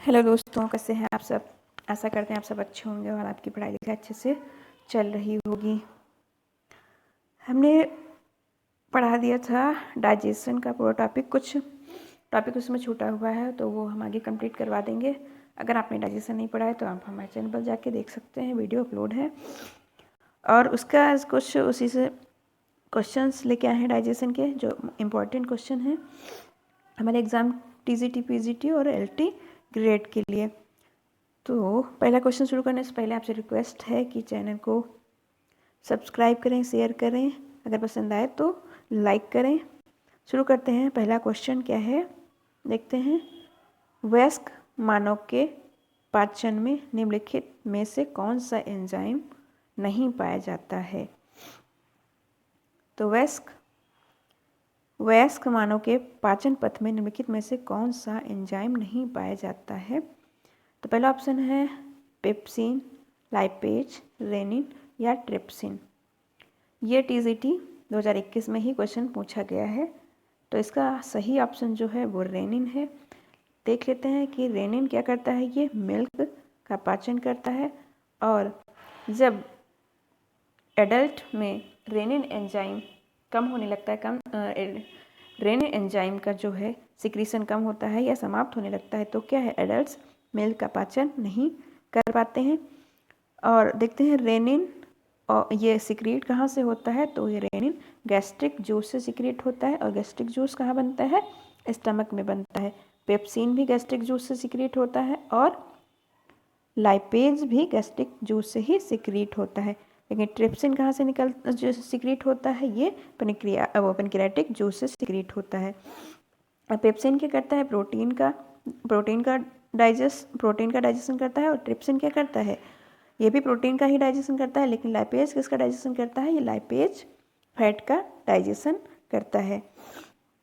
Hello दोस्तों, कैसे हैं आप सब। आशा करते हैं आप सब अच्छे होंगे और आपकी पढ़ाई लिखाई अच्छे से चल रही होगी। हमने पढ़ा दिया था डाइजेशन का पूरा टॉपिक, कुछ टॉपिक उसमें छूटा हुआ है तो वो हम आगे कंप्लीट करवा देंगे। अगर आपने डाइजेशन नहीं पढ़ा है तो आप हमारे चैनल पर जाके देख सकते हैं, वीडियो अपलोड है। और उसका कुछ उसी से क्वेश्चंस लेके आए हैं डाइजेशन के, जो इम्पोर्टेंट क्वेश्चन हैं हमारे एग्ज़ाम टीजीटी, पीजीटी और एलटी ग्रेड के लिए। तो पहला क्वेश्चन शुरू करने से पहले आपसे रिक्वेस्ट है कि चैनल को सब्सक्राइब करें, शेयर करें, अगर पसंद आए तो लाइक करें। शुरू करते हैं। पहला क्वेश्चन क्या है देखते हैं। वयस्क मानव के पाचन में निम्नलिखित में से कौन सा एंजाइम नहीं पाया जाता है। तो वयस्क मानव के पाचन पथ में निम्नलिखित में से कौन सा एंजाइम नहीं पाया जाता है। तो पहला ऑप्शन है पेप्सिन, लाइपेज, रेनिन या ट्रिप्सिन। ये टीजीटी 2021 में ही क्वेश्चन पूछा गया है। तो इसका सही ऑप्शन जो है वो रेनिन है। देख लेते हैं कि रेनिन क्या करता है। ये मिल्क का पाचन करता है और जब एडल्ट में रेनिन एंजाइम कम होने लगता है, रेनिन एंजाइम का जो है सिक्रीशन कम होता है या समाप्त होने लगता है, तो क्या है, एडल्ट्स मिल्क का पाचन नहीं कर पाते हैं। और देखते हैं रेनिन और ये सिक्रीट कहाँ से होता है। तो ये रेनिन गैस्ट्रिक जूस से सिक्रीट होता है और गैस्ट्रिक जूस कहाँ बनता है, स्टमक में बनता है। पेप्सिन भी गैस्ट्रिक जूस से सिक्रीट होता है और लाइपेज भी गैस्ट्रिक जूस से ही सिक्रीट होता है। लेकिन ट्रिप्सिन कहाँ से जो सिक्रीट होता है, ये पेनक्रियाटिक जूस से सिक्रीट होता है। और पेप्सिन क्या करता है, प्रोटीन का डाइजेशन करता है। और ट्रिप्सिन क्या करता है, ये भी प्रोटीन का ही डाइजेशन करता है। लेकिन लाइपेज किसका डाइजेशन करता है, ये लाइपेज फैट का डाइजेशन करता है।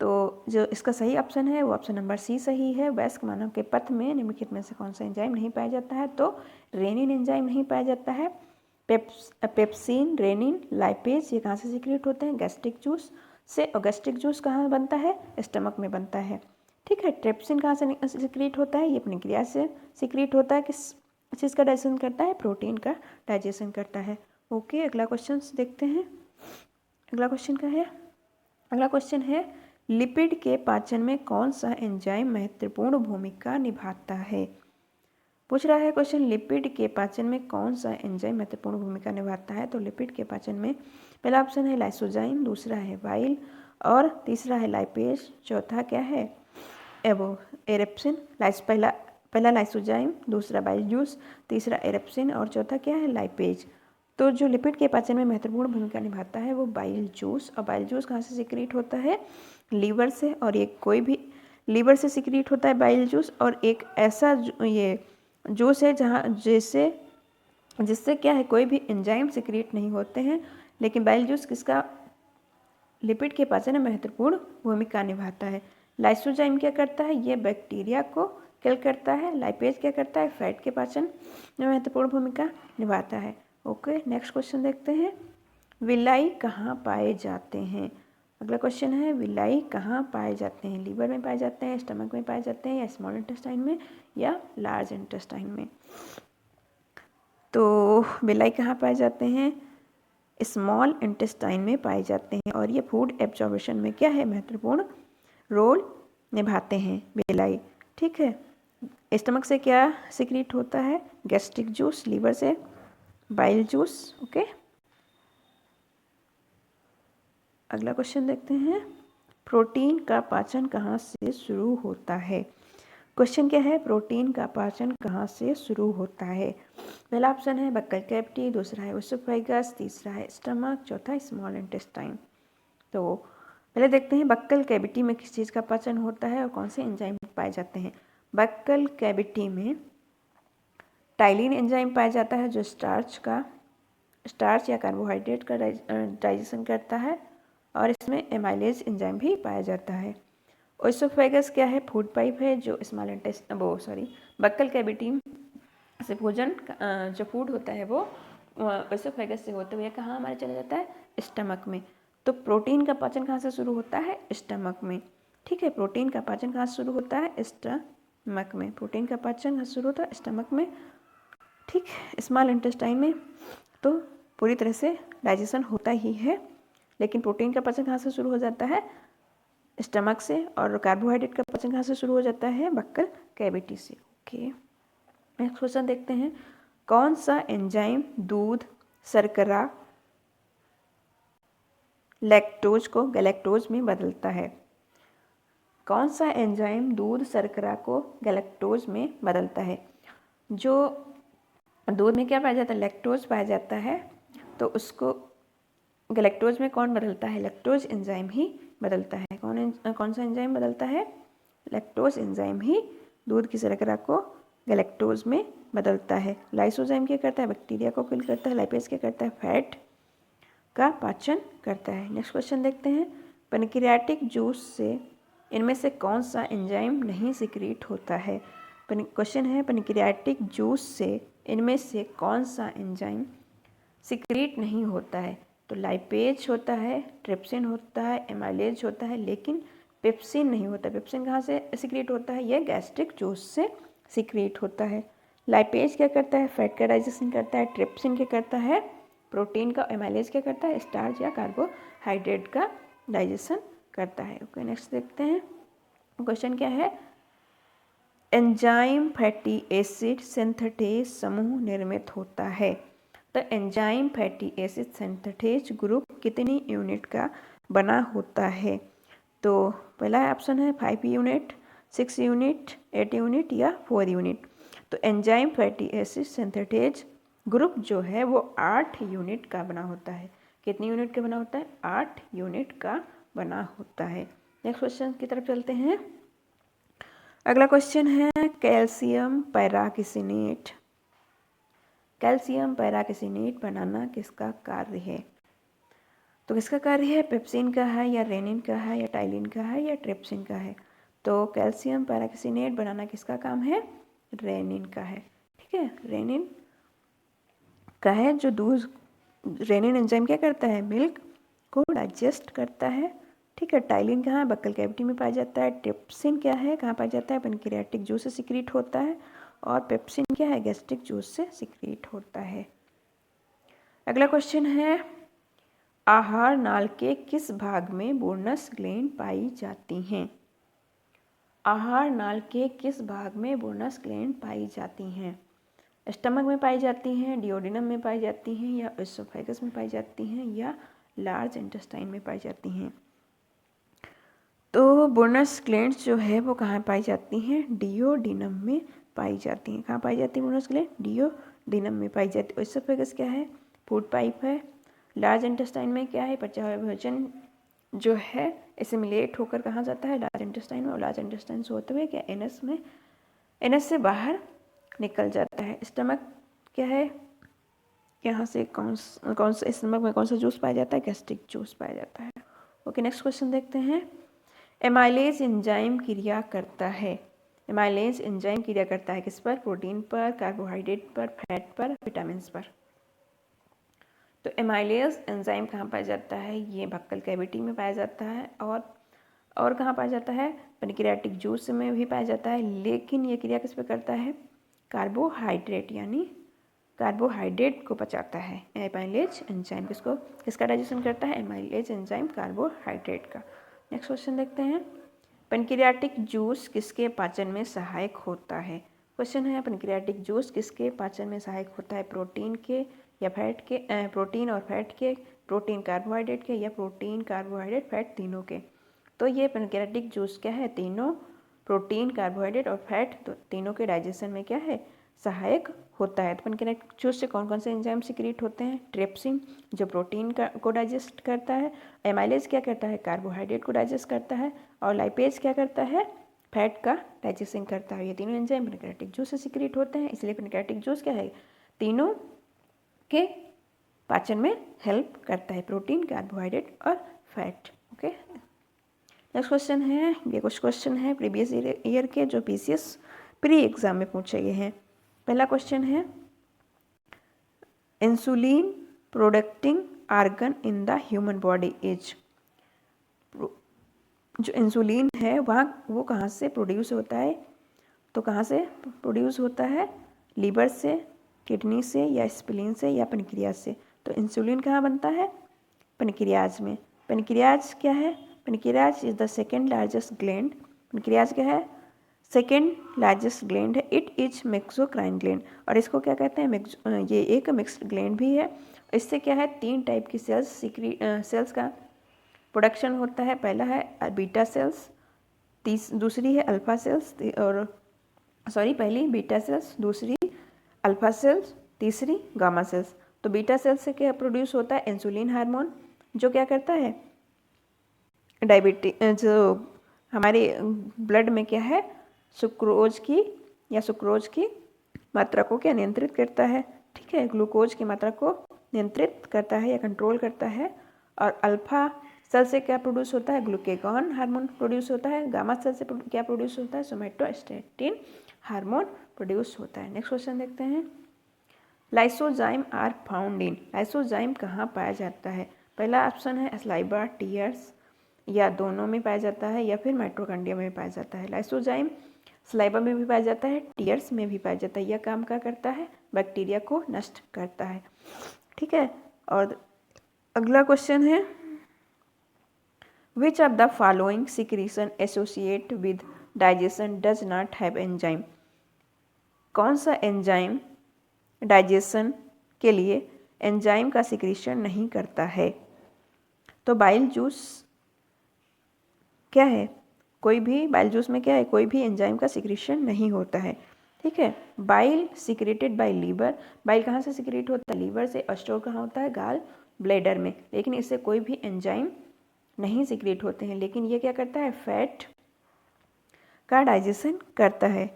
तो जो इसका सही ऑप्शन है वो ऑप्शन नंबर सी सही है। वयस्क मानव के पथ में निम्नलिखित में से कौन सा एंजाइम नहीं पाया जाता है। तो रेनिन एंजाइम नहीं पाया जाता है। पेप्सिन, रेनिन, लाइपेज ये कहाँ से सिक्रीट होते हैं, गैस्ट्रिक जूस से। और गैस्ट्रिक जूस कहाँ बनता है, स्टमक में बनता है। ठीक है। ट्रिप्सिन कहाँ से सिक्रीट होता है, ये पेनक्रिया से सिक्रीट होता है। किस चीज़ का डाइजेशन करता है, प्रोटीन का डाइजेशन करता है। ओके, अगला क्वेश्चन देखते हैं। अगला क्वेश्चन है लिपिड के पाचन में कौन सा एंजाइम महत्वपूर्ण भूमिका निभाता है। पूछ रहा है क्वेश्चन, लिपिड के पाचन में कौन सा एंजाइम महत्वपूर्ण भूमिका निभाता है। तो लिपिड के पाचन में पहला ऑप्शन है लाइसोजाइम, दूसरा है बाइल और तीसरा है लाइपेज, चौथा क्या है एरेप्सिन। पहला लाइसोजाइम, दूसरा बाइल जूस, तीसरा एरेप्सिन और चौथा क्या है, लाइपेज। तो जो लिपिड के पाचन में महत्वपूर्ण भूमिका निभाता है वो बाइल जूस। और बाइल जूस कहाँ से सिक्रीट होता है, लीवर से। और एक कोई भी लीवर से सिक्रीट होता है बाइल जूस। और एक ऐसा ये जूस है जहाँ जिससे क्या है, कोई भी एंजाइम सिक्रीट नहीं होते हैं। लेकिन बाइल जूस किसका लिपिड के पाचन में महत्वपूर्ण भूमिका निभाता है। लाइसोजाइम क्या करता है, ये बैक्टीरिया को किल करता है। लाइपेज क्या करता है, फैट के पाचन में महत्वपूर्ण भूमिका निभाता है। ओके, नेक्स्ट क्वेश्चन देखते हैं। विलाई कहाँ पाए जाते हैं। अगला क्वेश्चन है विलाई कहाँ पाए जाते हैं। लीवर में पाए जाते हैं, स्टमक में पाए जाते हैं, या स्मॉल इंटेस्टाइन में, या लार्ज इंटेस्टाइन में। तो विलाई कहाँ पाए जाते हैं, स्मॉल इंटेस्टाइन में पाए जाते हैं। और ये फूड एब्जॉर्बेशन में क्या है, महत्वपूर्ण रोल निभाते हैं विलाई। ठीक है। स्टमक से क्या सिक्रीट होता है, गैस्ट्रिक जूस, लीवर से बाइल जूस। ओके, अगला क्वेश्चन देखते हैं। प्रोटीन का पाचन कहाँ से शुरू होता है। क्वेश्चन क्या है, प्रोटीन का पाचन कहाँ से शुरू होता है। पहला ऑप्शन है बक्कल कैविटी, दूसरा है ओसोफेगस, तीसरा है स्टमक, चौथा स्मॉल इंटेस्टाइन। तो पहले देखते हैं बक्कल कैविटी में किस चीज़ का पाचन होता है और कौन से एंजाइम पाए जाते हैं। बक्कल कैविटी में टाइलिन एंजाइम पाया जाता है जो स्टार्च या कार्बोहाइड्रेट का डाइजेशन करता है। और इसमें एमाइलेज एंजाइम भी पाया जाता है। ओसोफेगस क्या है, फूड पाइप है जो बक्कल कैविटी से भोजन जो फूड होता है वो ओसोफेगस से होते हुए कहाँ हमारे चला जाता है, स्टमक में। तो प्रोटीन का पाचन कहाँ से शुरू होता है, स्टमक में। ठीक है, प्रोटीन का पाचन कहाँ से शुरू होता है, स्टमक स्टमक में। प्रोटीन का पाचन कहाँ शुरू होता है? स्टमक में। ठीक, स्मॉल इंटेस्टाइन में तो पूरी तरह से डाइजेशन होता ही है, लेकिन प्रोटीन का पाचन कहाँ से शुरू हो जाता है? स्टमक से। और कार्बोहाइड्रेट का पाचन कहाँ से शुरू हो जाता है? बक्कल कैविटी से। ओके, नेक्स्ट क्वेश्चन देखते हैं। कौन सा एंजाइम दूध, शर्करा, लैक्टोज को गैलेक्टोज में बदलता है? कौन सा एंजाइम दूध, शर्करा को गैलेक्टोज में बदलता है? जो दूध में क्या पाया जाता है? लैक्टोज पाया जाता है, तो उसको गैलेक्टोज में कौन बदलता है? लैक्टोज एंजाइम ही बदलता है। कौन सा एंजाइम बदलता है? लैक्टोज एंजाइम ही दूध की शर्करा को गैलेक्टोज में बदलता है। लाइसोजाइम क्या करता है? बैक्टीरिया को किल करता है। लाइपेज क्या करता है? फैट का पाचन करता है। नेक्स्ट क्वेश्चन देखते हैं। पैनक्रियाटिक जूस से इनमें से कौन सा एंजाइम नहीं सिक्रीट होता है? क्वेश्चन है, पैनक्रियाटिक जूस से इनमें से कौन सा एंजाइम सिक्रीट नहीं होता है? तो लाइपेज होता है, ट्रिप्सिन होता है, एमाइलेज होता है, लेकिन पेप्सिन नहीं होता। पेप्सिन कहाँ से सिक्रीट होता है? यह गैस्ट्रिक जूस से सिक्रीट होता है। लाइपेज क्या करता है? फैट का डाइजेशन करता है। ट्रिप्सिन क्या करता है? प्रोटीन का। एमाइलेज क्या करता है? स्टार्च या कार्बोहाइड्रेट का डाइजेशन करता है। ओके, नेक्स्ट देखते हैं। क्वेश्चन क्या है? एंजाइम फैटी एसिड सिंथेटेज समूह निर्मित होता है। तो enzyme fatty acid synthetase group कितनी यूनिट का बना होता है? तो पहला ऑप्शन है 5 यूनिट, 6 यूनिट, 8 यूनिट या 4 यूनिट। तो enzyme fatty acid synthetase group जो है वो 8 यूनिट का बना होता है। कितनी यूनिट का बना होता है? 8 यूनिट का बना होता है। नेक्स्ट क्वेश्चन की तरफ चलते हैं। अगला क्वेश्चन है कैल्शियम पैराकिसिनेट। कैल्शियम पैराकिसिनेट बनाना किसका कार्य है? तो किसका कार्य है? पेप्सिन का है या रेनिन का है या टाइलिन का है या ट्रिप्सिन का है? तो कैल्शियम पैराकिसिनेट बनाना किसका काम है? रेनिन का है। ठीक है, रेनिन का है। जो दूध, रेनिन एंजाइम क्या करता है? मिल्क को डाइजेस्ट करता है। ठीक है, टाइलिन कहाँ है? बक्कल कैविटी में पाया जाता है। ट्रिप्सिन क्या है? कहाँ पाया जाता है? पैनक्रियाटिक जूस से सिक्रीट होता है। और पेप्सिन क्या है? गैस्ट्रिक जूस से सिक्रीट होता है। अगला क्वेश्चन है आहार नाल के किस भाग में बोनस ग्लैंड पाई जाती हैं? आहार नाल के किस भाग में बोनस ग्लैंड पाई जाती हैं? स्टमक में पाई जाती हैं, डिओडिनम में पाई जाती हैं, या एसोफेगस में पाई जाती हैं, या लार्ज इंटेस्टाइन में पाई जाती हैं? तो बोनस ग्लैंड्स जो है वो कहाँ पाई जाती हैं? डिओडिनम में पाई जाती हैं। कहाँ पाई जाती है बोनस ग्लैंड? डिओडिनम में पाई जाती है। एसोफेगस क्या है? फूड पाइप है। लार्ज इंटेस्टाइन में क्या है? पचा हुआ भोजन जो है एसिमिलेट होकर कहाँ जाता है? लार्ज इंटेस्टाइन में। और लार्ज इंटेस्टाइन से होते हुए क्या एनस में, एनस से बाहर निकल जाता है। स्टमक क्या है? यहाँ से कौन सा स्टमक में कौन सा जूस पाया जाता है? गैस्ट्रिक जूस पाया जाता है। ओके, नेक्स्ट क्वेश्चन देखते हैं। एमाइलेज एंजाइम क्रिया करता है। एमाइलेज एंजाइम क्रिया करता है किस पर? प्रोटीन पर, कार्बोहाइड्रेट पर, फैट पर, विटामिन पर। तो एमाइलेज एंजाइम कहाँ पाया जाता है? ये बक्कल कैविटी में पाया जाता है। और कहाँ पाया जाता है? पैनक्रियाटिक जूस में भी पाया जाता है। लेकिन ये क्रिया किस पे करता है? कार्बोहाइड्रेट, यानी कार्बोहाइड्रेट को पचाता है। एमाइलेज एंजाइम किसका डाइजेशन करता है? एमाइलेज एंजाइम कार्बोहाइड्रेट का। नेक्स्ट क्वेश्चन देखते हैं। पैनक्रियाटिक जूस किसके पाचन में सहायक होता है? क्वेश्चन है पैनक्रियाटिक जूस किसके पाचन में सहायक होता है? प्रोटीन के या फैट के? प्रोटीन और फैट के, प्रोटीन कार्बोहाइड्रेट के, या प्रोटीन कार्बोहाइड्रेट फैट तीनों के? तो ये पैनक्रियाटिक जूस क्या है? तीनों, प्रोटीन, कार्बोहाइड्रेट और फैट, तो तीनों के डाइजेशन में क्या है? सहायक होता है। तो पैनक्रियाटिक जूस से कौन कौन से एंजाइम सिक्रीट होते हैं? ट्रिप्सिन जो प्रोटीन को डाइजेस्ट करता है, एमाइलेज क्या करता है? कार्बोहाइड्रेट को डाइजेस्ट करता है, और लाइपेज क्या करता है? फैट का डाइजेशन करता है। ये तीनों एंजाइम पैनक्रियाटिक जूस से सिक्रीट होते हैं। इसलिए पैनक्रियाटिक जूस क्या है? तीनों के पाचन में हेल्प करता है, प्रोटीन, कार्बोहाइड्रेट और फैट। ओके, नेक्स्ट क्वेश्चन है, ये कुछ क्वेश्चन है प्रीवियस ईयर के जो पीसीएस प्री एग्जाम में पूछे गए हैं। पहला क्वेश्चन है insulin producing organ in the human body is. जो इंसुलिन है वहाँ वो कहाँ से प्रोड्यूस होता है? तो कहाँ से प्रोड्यूस होता है? लीवर से, किडनी से, या स्प्लीन से, या पेनक्रियाज से। तो इंसुलिन कहाँ बनता है? पेनक्रियाज में। पेनक्रियाज क्या है? Pancreas is the second largest gland. Pancreas क्या है? सेकेंड लार्जेस्ट ग्लैंड है। इट इज मेक्सोक्राइन ग्लैंड, और इसको क्या कहते हैं? ये एक मिक्स्ड ग्लैंड भी है। इससे क्या है? 3 टाइप की सेल्स का प्रोडक्शन होता है। पहला है बीटा सेल्स, दूसरी है अल्फा सेल्स, और पहली बीटा सेल्स, दूसरी अल्फा सेल्स, तीसरी गामा सेल्स। तो बीटा सेल्स से क्या प्रोड्यूस होता है? इंसुलिन हार्मोन, जो क्या करता है? जो हमारे ब्लड में क्या है? सुक्रोज की मात्रा को क्या नियंत्रित करता है? ठीक है, ग्लूकोज की मात्रा को नियंत्रित करता है या कंट्रोल करता है। और अल्फा सेल से क्या प्रोड्यूस होता है? ग्लूकेगॉन हार्मोन प्रोड्यूस होता है। गामा सेल से क्या प्रोड्यूस होता है? सोमेटोस्टेटिन हार्मोन प्रोड्यूस होता है। नेक्स्ट क्वेश्चन देखते हैं। Lysozyme are found in. Lysozyme कहाँ पाया जाता है? पहला ऑप्शन है सलाइवा, टीयर्स, या दोनों में पाया जाता है, या फिर माइटोकॉन्ड्रिया में पाया जाता है। लाइसोजाइम सलाइवा में भी पाया जाता है, टीयर्स में भी पाया जाता है। यह काम क्या करता है? बैक्टीरिया को नष्ट करता है। ठीक है, और अगला क्वेश्चन है, which of the following secretion associate with digestion does not have enzyme. कौन सा एंजाइम डाइजेशन के लिए एंजाइम का सिक्रीशन नहीं करता है? तो बाइल जूस क्या है? कोई भी बाइल जूस में क्या है? कोई भी एंजाइम का सिक्रीशन नहीं होता है। ठीक है, bile secreted by liver. Bile कहाँ से सिक्रेट होता है? लीवर से। और स्टोर कहाँ होता है? गाल ब्लैडर में। लेकिन इससे कोई भी एंजाइम नहीं सिक्रेट होते हैं। लेकिन ये क्या करता है? फैट का डाइजेशन करता है।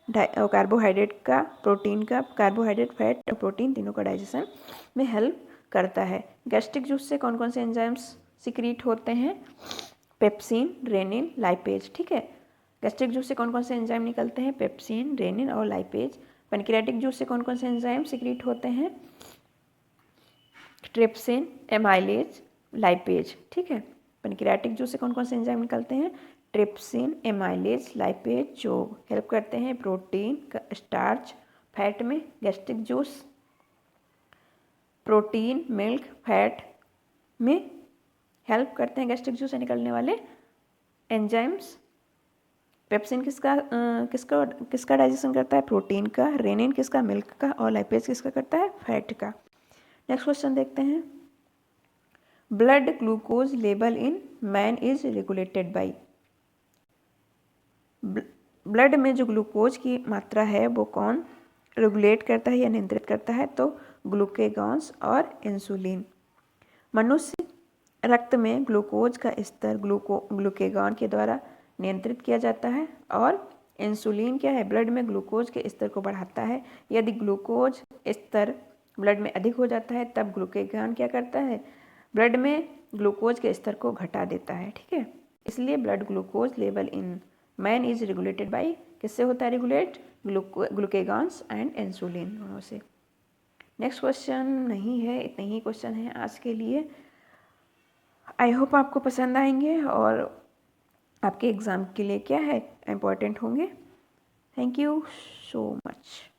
कार्बोहाइड्रेट का, प्रोटीन का, कार्बोहाइड्रेट, फैट और प्रोटीन तीनों का डाइजेशन में हेल्प करता है। गैस्ट्रिक जूस से कौन कौन से एंजाइम्स सिक्रीट होते हैं? Pepsin, rennin, lipase. ठीक है, गैस्ट्रिक जूस से कौन कौन से एंजाइम निकलते हैं? पेप्सिन, रेनिन और लाइपेज। पैनक्रियाटिक जूस से कौन कौन से एंजाइम सिक्रीट होते हैं? Trypsin, amylase, lipase. ठीक है, पैनक्रियाटिक जूस से कौन कौन से एंजाइम निकलते हैं? ट्रिप्सिन, एमाइलेज, लाइपेज, जो हेल्प करते हैं प्रोटीन, स्टार्च, फैट में। Gastric juice protein, milk, fat में हेल्प करते हैं। गैस्ट्रिक जूस से निकलने वाले एंजाइम्स। पेप्सिन किसका डाइजेशन करता है? प्रोटीन का। रेनिन किसका? मिल्क का। और लाइपेज किसका करता है? फैट का। नेक्स्ट क्वेश्चन देखते हैं। Blood glucose level in man is regulated by. Blood में जो ग्लूकोज की मात्रा है वो कौन रेगुलेट करता है या नियंत्रित करता है? तो ग्लूकेगॉन्स और इंसुलिन। मनुष्य रक्त में ग्लूकोज का स्तर ग्लूकेगॉन के द्वारा नियंत्रित किया जाता है। और इंसुलिन क्या है? ब्लड में ग्लूकोज के स्तर को बढ़ाता है। यदि ग्लूकोज स्तर ब्लड में अधिक हो जाता है तब ग्लूकेगॉन क्या करता है? ब्लड में ग्लूकोज के स्तर को घटा देता है। ठीक है, इसलिए blood glucose level in man is regulated by, किससे होता है रेगुलेट? ग्लूकेगॉन्स एंड इंसुलिन दोनों से। नेक्स्ट क्वेश्चन नहीं है, इतने ही क्वेश्चन हैं आज के लिए। आई होप आपको पसंद आएंगे और आपके एग्ज़ाम के लिए क्या है इम्पोर्टेंट होंगे। Thank you so much.